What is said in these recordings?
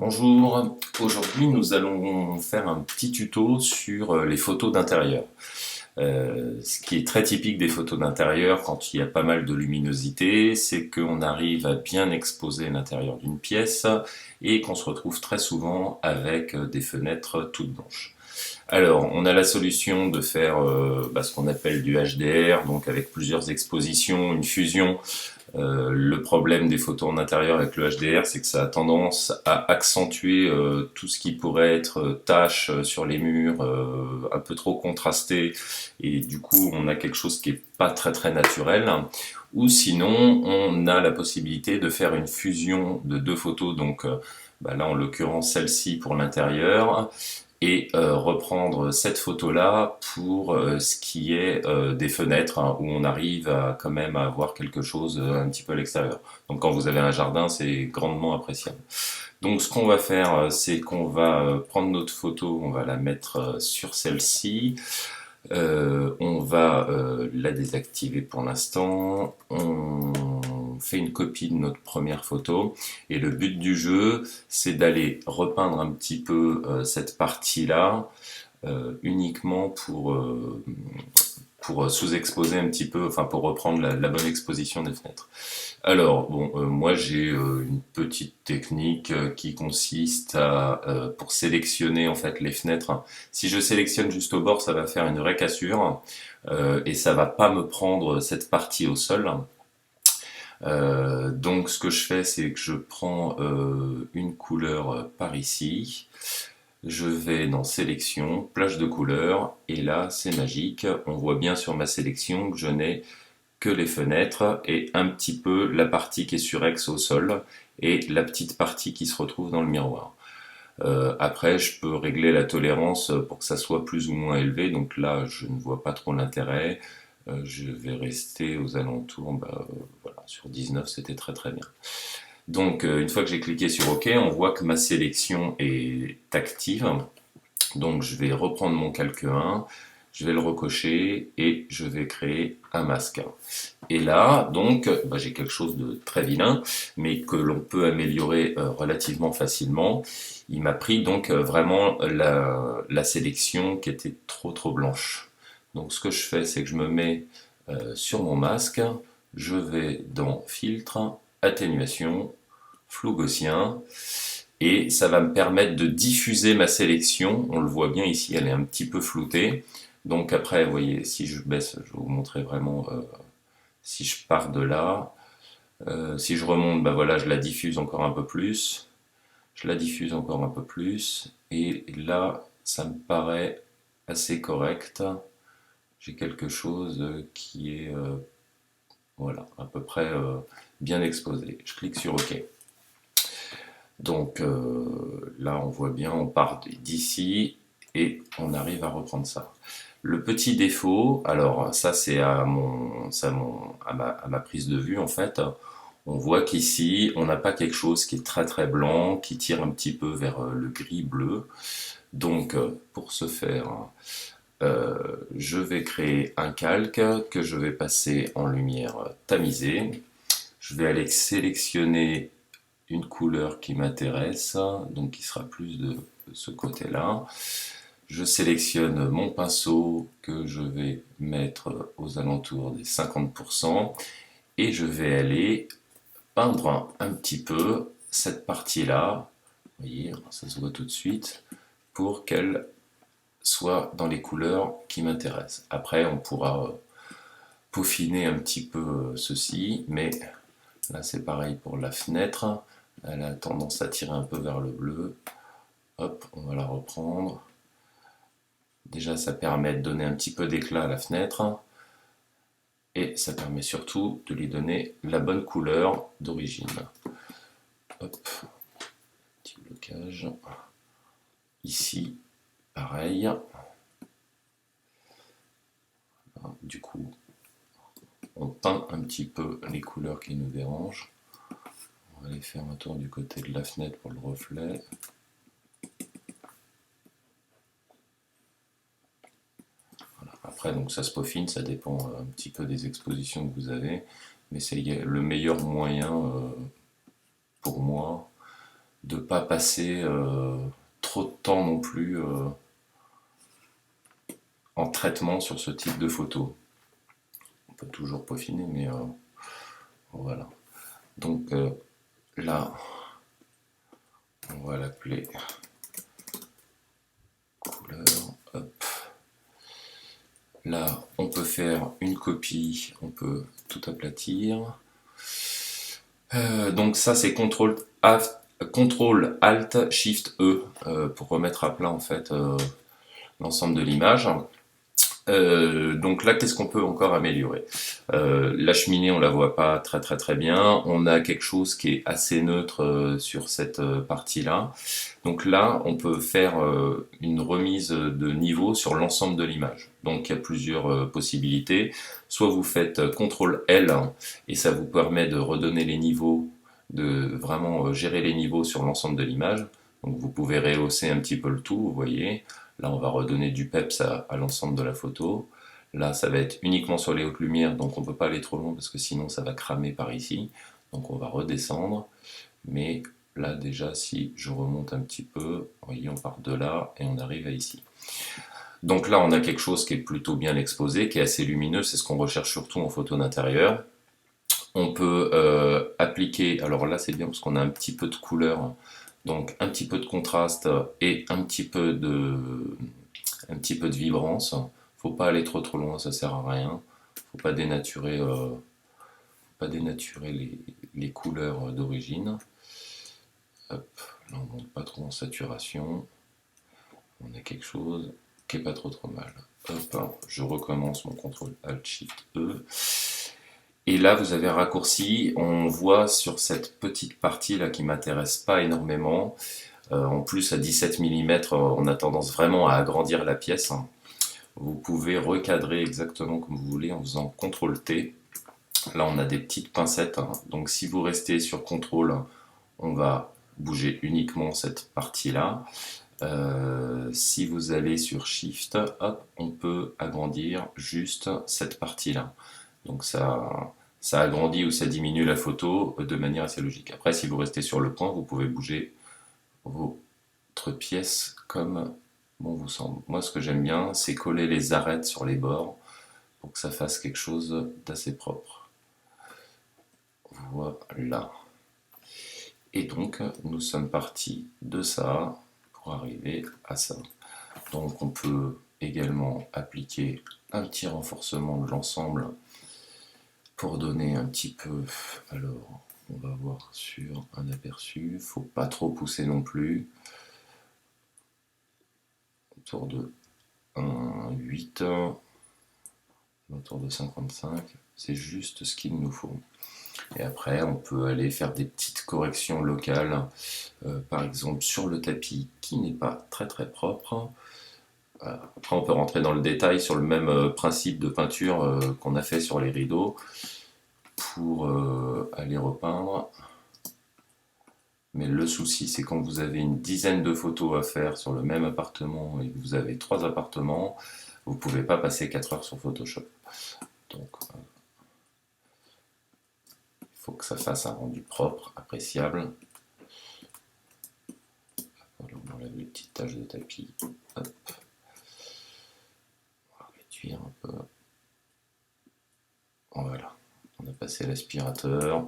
Bonjour, aujourd'hui nous allons faire un petit tuto sur les photos d'intérieur. Ce qui est très typique des photos d'intérieur quand il y a pas mal de luminosité, c'est qu'on arrive à bien exposer l'intérieur d'une pièce et qu'on se retrouve très souvent avec des fenêtres toutes blanches. Alors, on a la solution de faire ce qu'on appelle du HDR, donc avec plusieurs expositions, une fusion. Le problème des photos en intérieur avec le HDR, c'est que ça a tendance à accentuer tout ce qui pourrait être taches sur les murs, un peu trop contrasté, et du coup on a quelque chose qui est pas très naturel. Ou sinon, on a la possibilité de faire une fusion de deux photos, donc là en l'occurrence celle-ci pour l'intérieur, et reprendre cette photo-là pour ce qui est des fenêtres, hein, où on arrive à, quand même à avoir quelque chose un petit peu à l'extérieur. Donc quand vous avez un jardin, c'est grandement appréciable. Donc ce qu'on va faire, c'est qu'on va prendre notre photo, on va la mettre sur celle-ci. On va la désactiver pour l'instant. On fait une copie de notre première photo. Et le but du jeu, c'est d'aller repeindre un petit peu cette partie-là, uniquement pour sous-exposer un petit peu, enfin pour reprendre la bonne exposition des fenêtres. Alors, bon, moi j'ai une petite technique qui consiste à, pour sélectionner en fait les fenêtres, si je sélectionne juste au bord, ça va faire une vraie cassure et ça va pas me prendre cette partie au sol. Donc ce que je fais, c'est que je prends une couleur par ici, je vais dans sélection, plage de couleurs, et là c'est magique, on voit bien sur ma sélection que je n'ai que les fenêtres et un petit peu la partie qui est surex au sol et la petite partie qui se retrouve dans le miroir. Après, je peux régler la tolérance pour que ça soit plus ou moins élevé, donc là je ne vois pas trop l'intérêt. Je vais rester aux alentours, voilà, sur 19, c'était très bien. Donc une fois que j'ai cliqué sur OK, on voit que ma sélection est active. Donc je vais reprendre mon calque 1, je vais le recocher et je vais créer un masque. Et là, donc, j'ai quelque chose de très vilain, mais que l'on peut améliorer relativement facilement. Il m'a pris donc vraiment la sélection qui était trop blanche. Donc ce que je fais, c'est que je me mets sur mon masque, je vais dans Filtre, Atténuation, Flou gaussien, et ça va me permettre de diffuser ma sélection. On le voit bien ici, elle est un petit peu floutée. Donc après, vous voyez, si je baisse, je vais vous montrer vraiment, si je pars de là, si je remonte, voilà, je la diffuse encore un peu plus, je la diffuse encore un peu plus, et là, ça me paraît assez correct. J'ai quelque chose qui est, voilà, à peu près bien exposé. Je clique sur OK. Donc là, on voit bien, on part d'ici et on arrive à reprendre ça. Le petit défaut, alors ça c'est à ma prise de vue en fait, on voit qu'ici on n'a pas quelque chose qui est très blanc, qui tire un petit peu vers le gris-bleu. Donc pour ce faire, je vais créer un calque que je vais passer en lumière tamisée. Je vais aller sélectionner une couleur qui m'intéresse, donc qui sera plus de ce côté-là. Je sélectionne mon pinceau que je vais mettre aux alentours des 50% et je vais aller peindre un petit peu cette partie-là. Vous voyez, ça se voit tout de suite, pour qu'elle soit dans les couleurs qui m'intéressent. Après, on pourra peaufiner un petit peu ceci, mais là c'est pareil pour la fenêtre. Elle a tendance à tirer un peu vers le bleu. Hop, on va la reprendre. Déjà, ça permet de donner un petit peu d'éclat à la fenêtre. Et ça permet surtout de lui donner la bonne couleur d'origine. Hop, petit blocage. Ici, pareil. Du coup, on peint un petit peu les couleurs qui nous dérangent. On va aller faire un tour du côté de la fenêtre pour le reflet. Voilà. Après, donc ça se peaufine, ça dépend un petit peu des expositions que vous avez, mais c'est le meilleur moyen pour moi de pas passer trop de temps non plus en traitement sur ce type de photo. On peut toujours peaufiner, mais voilà. Donc là, on va l'appeler couleur. Hop. Là, on peut faire une copie, on peut tout aplatir. Donc ça, c'est CTRL ALT SHIFT E pour remettre à plat en fait l'ensemble de l'image. Donc là, qu'est-ce qu'on peut encore améliorer? La cheminée, on la voit pas très bien. On a quelque chose qui est assez neutre sur cette partie-là. Donc là, on peut faire une remise de niveau sur l'ensemble de l'image. Donc il y a plusieurs possibilités. Soit vous faites CTRL L et ça vous permet de redonner les niveaux, de vraiment gérer les niveaux sur l'ensemble de l'image. Donc vous pouvez rehausser un petit peu le tout, vous voyez. Là, on va redonner du peps à l'ensemble de la photo. Là, ça va être uniquement sur les hautes lumières, donc on ne peut pas aller trop loin parce que sinon ça va cramer par ici. Donc on va redescendre. Mais là, déjà, si je remonte un petit peu, vous voyez, on part de là et on arrive à ici. Donc là, on a quelque chose qui est plutôt bien exposé, qui est assez lumineux. C'est ce qu'on recherche surtout en photo d'intérieur. On peut appliquer, alors là c'est bien parce qu'on a un petit peu de couleur, donc un petit peu de contraste et un petit peu de vibrance. Faut pas aller trop loin, ça sert à rien. Faut pas dénaturer, les couleurs d'origine. Hop, là on monte pas trop en saturation. On a quelque chose qui est pas trop mal. Hop, je recommence mon CTRL ALT SHIFT E. Et là, vous avez un raccourci, on voit sur cette petite partie là qui m'intéresse pas énormément, en plus à 17 mm, on a tendance vraiment à agrandir la pièce. Vous pouvez recadrer exactement comme vous voulez en faisant CTRL T. Là, on a des petites pincettes, donc si vous restez sur CTRL, on va bouger uniquement cette partie-là. Si vous allez sur Shift, hop, on peut agrandir juste cette partie-là. Donc ça agrandit ou ça diminue la photo de manière assez logique. Après, si vous restez sur le point, vous pouvez bouger votre pièce comme bon vous semble. Moi, ce que j'aime bien, c'est coller les arêtes sur les bords pour que ça fasse quelque chose d'assez propre. Voilà. Et donc, nous sommes partis de ça pour arriver à ça. Donc, on peut également appliquer un petit renforcement de l'ensemble pour donner un petit peu. Alors, on va voir sur un aperçu. Faut pas trop pousser non plus. Autour de 1,8, autour de 55. C'est juste ce qu'il nous faut. Et après, on peut aller faire des petites corrections locales, par exemple sur le tapis qui n'est pas très propre. Après, on peut rentrer dans le détail sur le même principe de peinture qu'on a fait sur les rideaux pour aller repeindre. Mais le souci, c'est quand vous avez une dizaine de photos à faire sur le même appartement et que vous avez 3 appartements, vous ne pouvez pas passer 4 heures sur Photoshop. Donc, il faut que ça fasse un rendu propre, appréciable. Alors, on enlève les petites taches de tapis. Hop. On va réduire un peu. Voilà. On a passé l'aspirateur,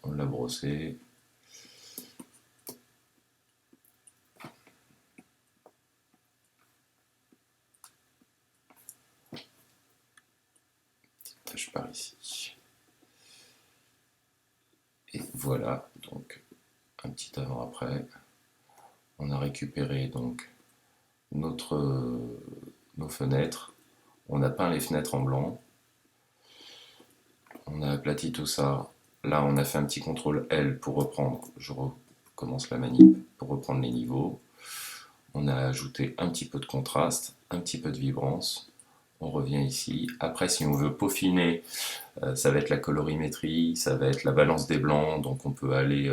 on l'a brossé. Petite tache par ici. Et voilà, donc un petit avant-après. On a récupéré donc nos fenêtres. On a peint les fenêtres en blanc. On a aplati tout ça. Là, on a fait un petit CTRL L pour reprendre. Je recommence la manip pour reprendre les niveaux. On a ajouté un petit peu de contraste, un petit peu de vibrance. On revient ici. Après, si on veut peaufiner, ça va être la colorimétrie, ça va être la balance des blancs. Donc, on peut aller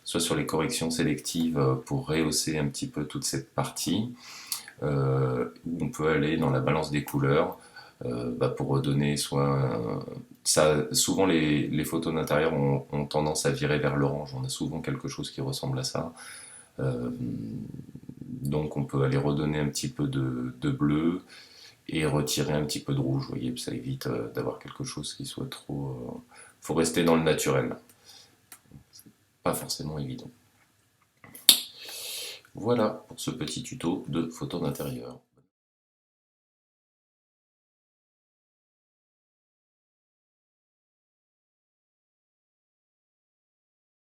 soit sur les corrections sélectives pour rehausser un petit peu toute cette partie, ou on peut aller dans la balance des couleurs pour redonner soit ça, souvent les photos d'intérieur ont tendance à virer vers l'orange. On a souvent quelque chose qui ressemble à ça. Donc on peut aller redonner un petit peu de bleu et retirer un petit peu de rouge, vous voyez, ça évite d'avoir quelque chose qui soit trop... faut rester dans le naturel, pas forcément évident. Voilà pour ce petit tuto de photo d'intérieur.